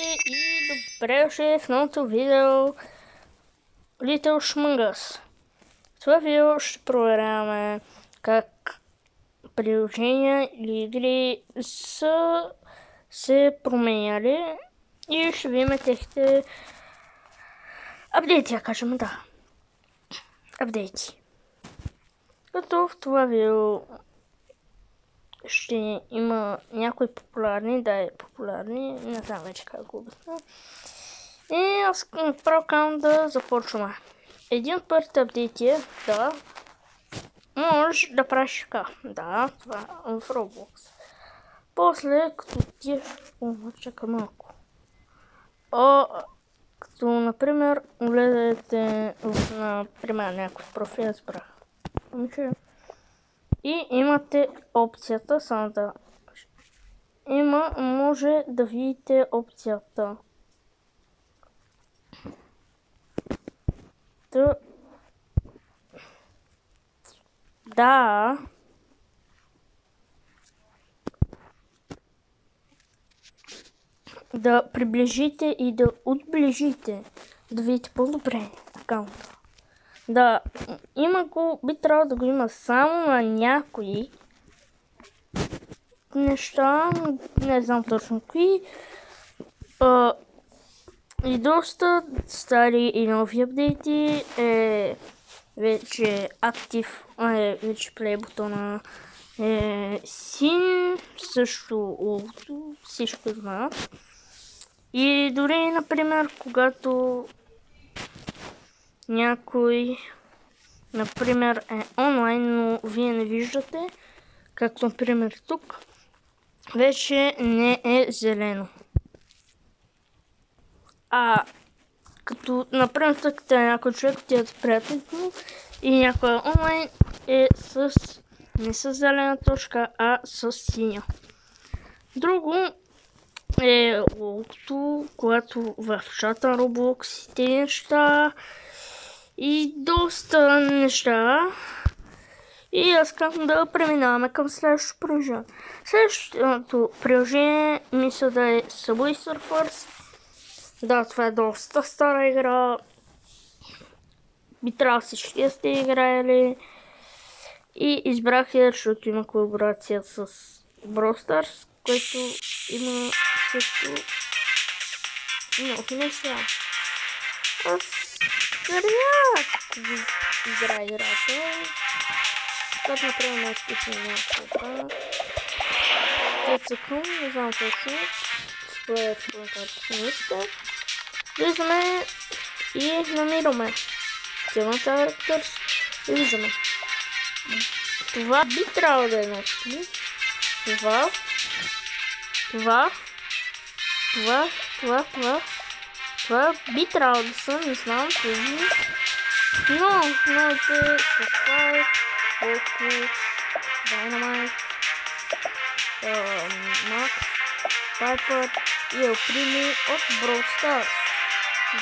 Здравейте и добре дошли в новото видео Little Among Us. В това видео ще проверяваме как приложения или игри са се променяли и ще видим техните апдейти, кажем, да. Апдейти. Като в това видео ще има някои популярни, популярни, не знам вече как го обясня. И аз направо да започваме. Един от първите апдейти е, да, можеш да правиш така. Да, това в Roblox. После, като ти чакай малко. Като, например, гледате например, някой профил, избрах. И имате опцията, само да... може да видите опцията. Да. Да приближите и да отближите. Да видите по-добре акаунта. Да, има го, би трябвало да го има само на някои неща, не знам точно кои. И доста стари и нови апдейти е вече актив, вече плей бутона е син, също всичко знаят. И дори, например, когато някой, например, е онлайн, но вие не виждате, както например тук, вече не е зелено. Като, например, тъкате някой човек, отидете приятелите му и някой онлайн е не с зелена точка, а с синя. Друго е логото, когато в чата Roblox те неща и доста неща. И аз казвам да преминаваме към следващото приложение. Следващото приложение мисля да е Subway Surfers. Да, това е доста стара игра. Би трябвало всички да сте играели. И избрах я, защото има колаборация с Brawl Stars, което има също много неща. Аз рядко играя играта. Като например не изключим някаква. 5 секунд, не знам точно. Според коментарите. Влизаме и намираме Team Characters и виждаме. Това би трябвало да е нещо. Това би трябвало да са, не знам тези. Но новите са Spike, Goku, Dynamite, Max, Piper и El Primo от Brawl Stars.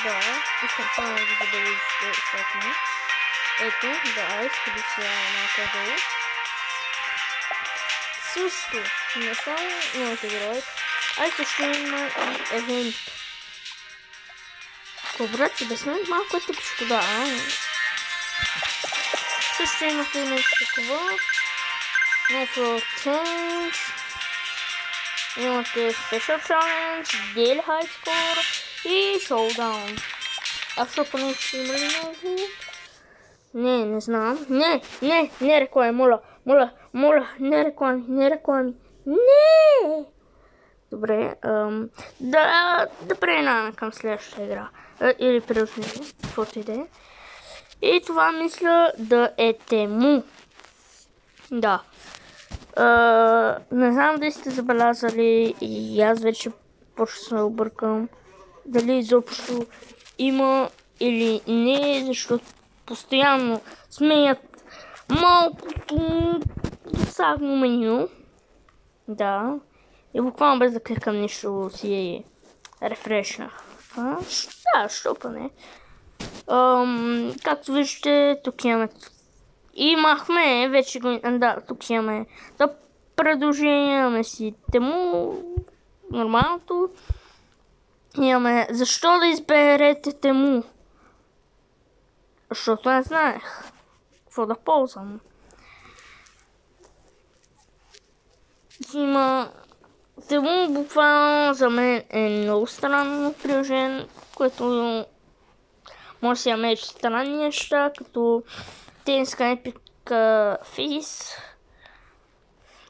Да, искам само да забележите всяко. Ето, да, иска да се малко долу. Също, не само новите герои, а и също има и евент. Колаборация без мен малко е тъпичко, да. Също имате нещо такова. Natural Change. Имате Special Challenge, Daily High Score и Showdown. А защото не ще има ли много? Не знам. Не реклами, моля, не реклами. Не! Добре, да преминаваме към следващата игра. Или приложение, каквото и да е. И това мисля да е Тему. Да. Не знам дали сте забелязали и аз вече почва се объркам. Дали изобщо има или не, защото постоянно сменят малкото досадно меню. Да. И буквално без да кликам нищо си рефрешнах. Да, що не. Както виждате, тук имаме. Имахме вече го. Да, тук имаме. Продължение, имаме си Тему. Нормалното. Имаме защо да изберете Тему? Защото не знаех какво да ползвам. Има Тему буквално за мен е много странно приложение, което може да си намериш странни неща, като тенска Epic Face,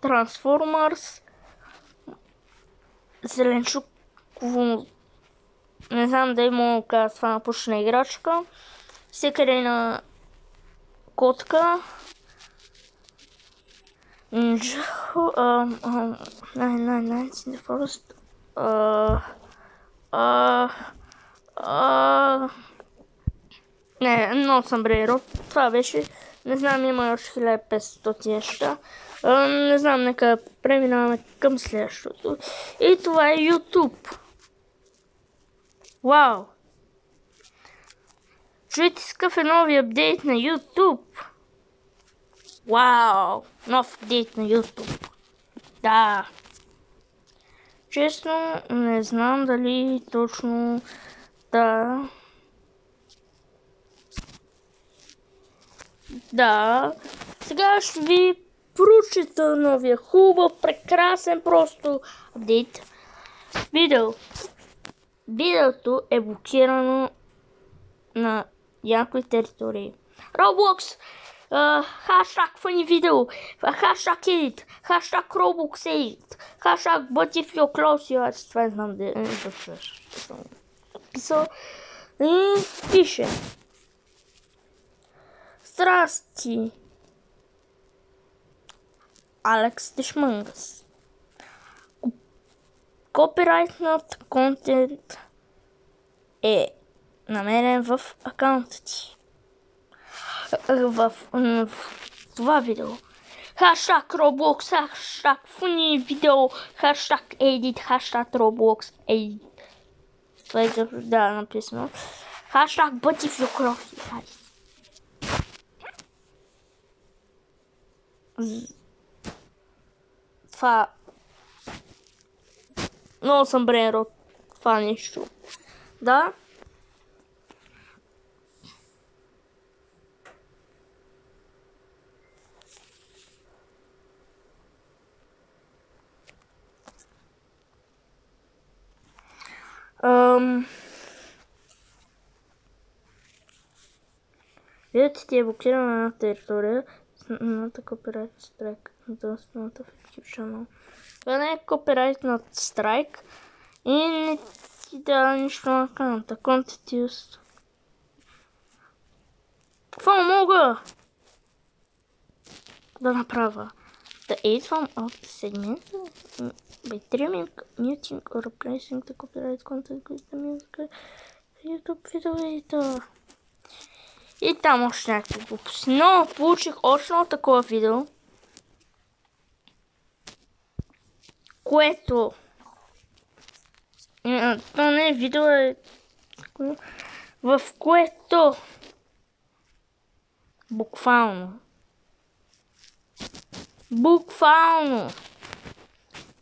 Transformers, зеленчуково, не знам дали мога да кажа това на пушна играчка, всекъде на котка, Ninja, Nights in the Forest, не, много sombrero, това беше, не знам, има още 1500 неща. Не знам, нека преминаваме към следващото. И това е YouTube. Вау! Чуйте с какъв е нови апдейт на YouTube. Вау! Нов апдейт на YouTube. Да. Честно, не знам дали точно да. Да. Сега ще ви прочита новия хубав, прекрасен просто апдейт. Видеото е блокирано на някои територии. Roblox, хаштаг funny видео, хаштаг edit, хаштаг Roblox edit, хаштаг but if you're close, аз това не знам да съм писал. И пише. Здрасти, Алекс Дешмънгас. Копирайтнат контент е намерен в акаунта ти. В това видео. Хаштаг Roblox, хаштаг funny видео, хаштаг edit, хаштаг Roblox edit. Това е да написано. Хаштаг but if you're close. Това много съм бренро това нещо. Да. Видите, ти е блокирана на територия. Not copyright strike. Not effective channel. Това не е copyright strike. И не ти дава нищо на аккаунта. Content used. Какво мога да направя? The aid from of the segment by trimming, muting or replacing the copyright content with the music YouTube видео. И там още някакви глупости. Но получих още едно такова видео, което то не е видео, в което буквално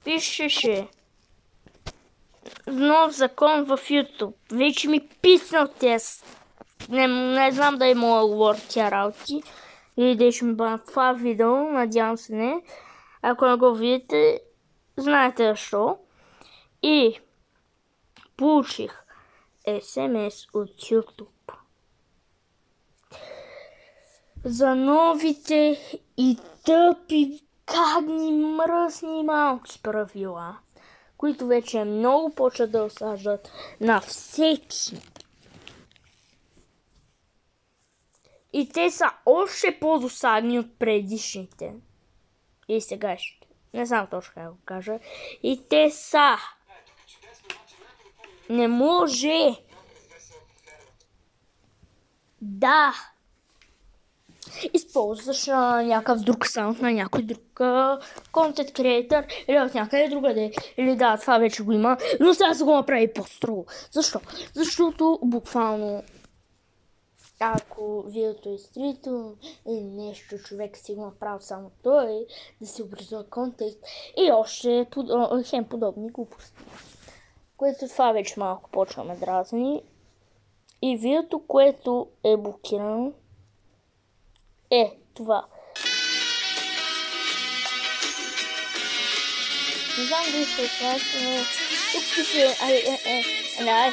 пишеше нов закон в YouTube. Вече ми писнал тест. Не знам да мога да говоря тя работи. Или да ще ми бъдат това видео. Надявам се не. Ако не го видите, знаете защо. И получих SMS от YouTube за новите и тъпи, гадни, мръсни малки правила, които вече много почват да осаждат на всеки. И те са още по-досадни от предишните. И сегашните. Не знам точно как го кажа. И те са. Не може да използваш някакъв друг саунд на някой друг контент креатор или от някъде другаде. Или да, това вече го има, но сега се го направи по-строго. Защо? Защото буквално ако видеото е стрито или нещо, човек си го направил само той, да си образува контекст и още хем подобни глупости. което това вече малко почваме дразни. И видеото, което е блокирано, е това. Не знам дали се знаете, но тук пише and I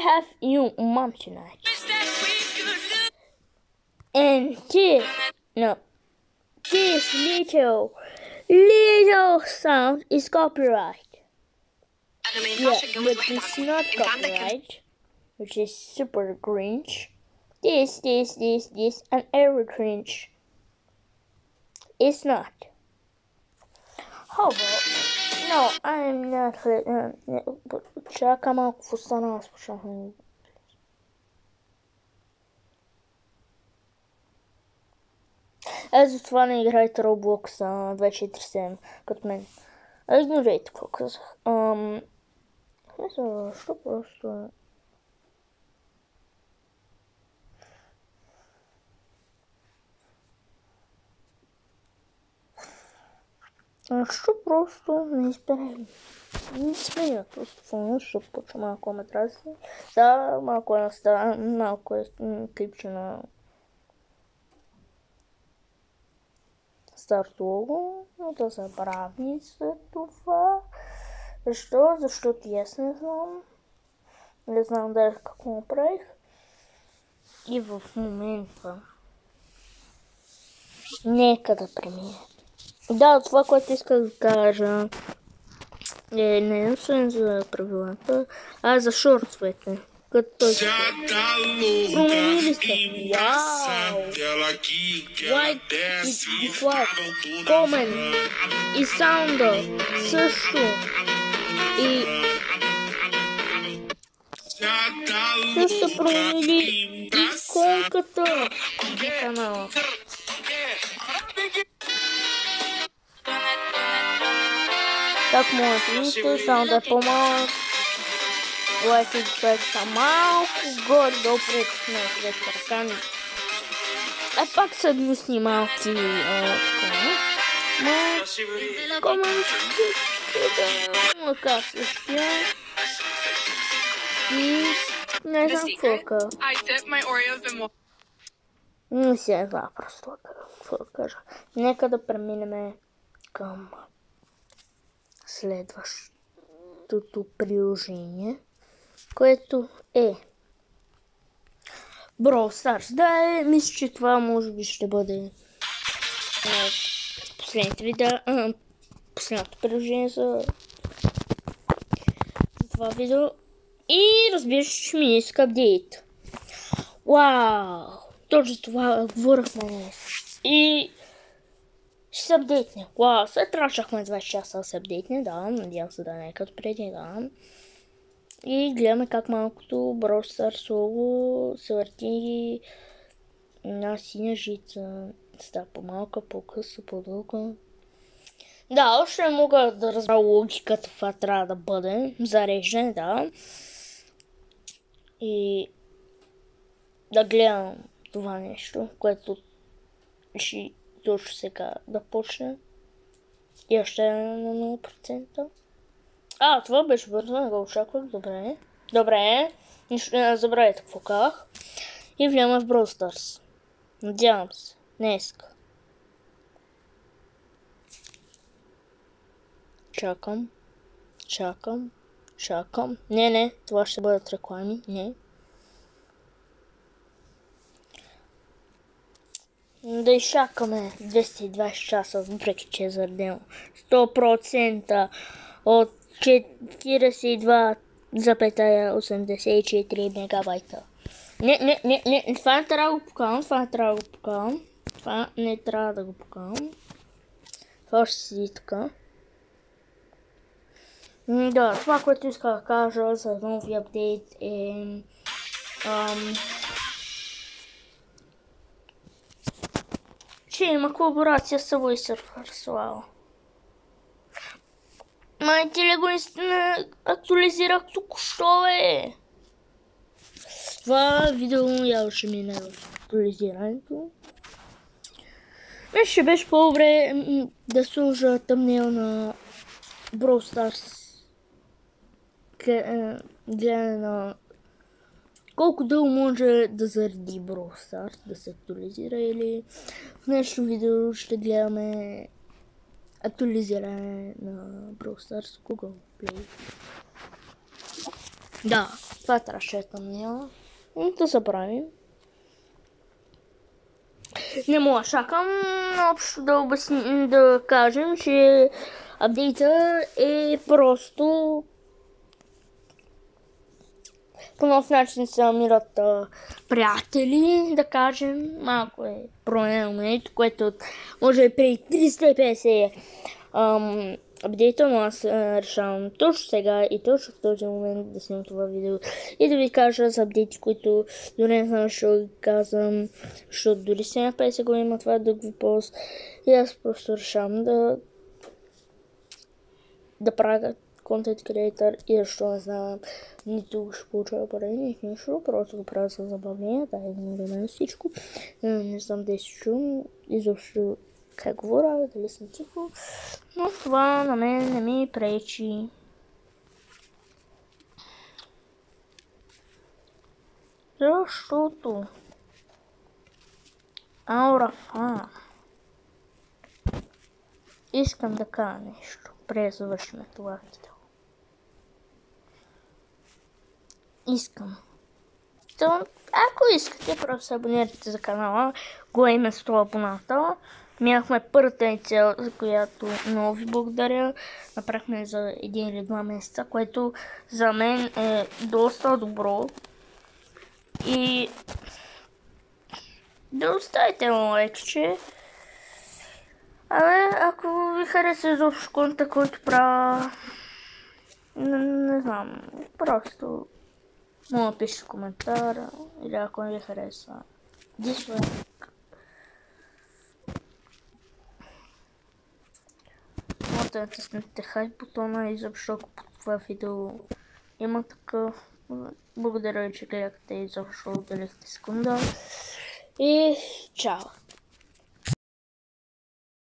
have you mom tonight. And this little sound is copyright. Yeah, but it's not copyright, which is super cringe. This, and every cringe. It's not. How about? No, I'm not. Чакай малко, какво стана, аз слушам. За това не играйте Roblox 247, като мен. Игнорирайте какво казах. Защо просто... Защо просто не изберем? Не сменя просто фона, защото почва малко ме траси. Да, малко е клипче на старт лого, но да забрави след това. Защо? Защото и аз не знам. Не знам дали какво направих. И в момента нека да премина. Да, това, което исках да кажа, е не освен за правилата, а за шортовете. Като той променили се. Вау! Лайк и дислайк, комент и саунда също. И също са променили иконката на канала. Так може да видите, саунда е по-малък. Лайк и дислайк са малко горе-долу пред на ръка ми. Пак са гнусни малки така. Но коментите да така същия. И не знам какво не си не знам просто какво да кажа. Нека да преминем към следващото приложение, което е Brawl Stars. Да, мисля, че това може би ще бъде последните видеа, последното приложение за това видео. И разбира се, че ми иска апдейт. Вау! Точно това говорихме днес. И ще се апдейтне. Вау, след трачахме 20 часа да се апдейтне, да, надявам се да не е като преди, да. И гледаме как малкото Brawl Stars лого се върти на синя жица. Става по-малка, по-къса, по-дълга. Да, още не мога да разбера логиката, това трябва да бъде зареждане, да. И да гледам това нещо, което ще точно сега да почне. И още на 0%. Това беше бързо, не го очаквах. Добре. Нищо не забравяйте какво казах. И влияме в Brawl Stars. Надявам се. Днеска. Чакам. Не, това ще бъдат реклами. Не. Да изчакаме 220 часа, въпреки че е заредено 100% от 42,84 мегабайта. Не, това не трябва да го покажам. Това ще седи така. Да, това, което исках да кажа за нови апдейт е... че има колаборация с Subway Surfers. Вау. Майте ли го не актуализирах току-що, бе? Това видео явно ще мине в актуализирането. Ще беше по-добре да сложа тъмнел на Brawl Stars гледане на колко дълго може да заради Brawl Stars, да се актуализира, или в днешното видео ще гледаме актуализиране на Brawl Stars Google Play. Да, това трябваше да тъмня. Да се правим. Не мога чакам общо да кажем, че апдейта е просто по нов начин се намират приятели, да кажем. Малко е променено, което може и преди 350 апдейта, но аз решавам точно сега и точно в този момент да снимам това видео и да ви кажа за апдейти, които дори не знам, ще ги казвам, защото дори сега 50 го има това да го пост и аз просто решавам да правя контент creator и защо не знам, нито ще получава пари, нито нищо, просто го правя за забавление, да игнорираме всичко. Не знам дали си чувам изобщо как говоря, дали съм тихо, но това на мен не ми пречи. Защото Аурафа искам да кажа нещо, преди завършим това видео. Искам. Ако искате, просто се абонирайте за канала. Го име 100 абоната. Минахме първата ни цел, за която много ви благодаря. Направихме за 1 или 2 месеца, което за мен е доста добро. И да оставите едно лайкче. Ако ви хареса изобщо контента, който правя, не знам, просто мога да пишете коментар, или ако не ви хареса, дислайк. Може да натиснете хайп бутона и защо ако под това видео има такъв. Благодаря ви, че гледахте и защо отделихте секунда. И чао!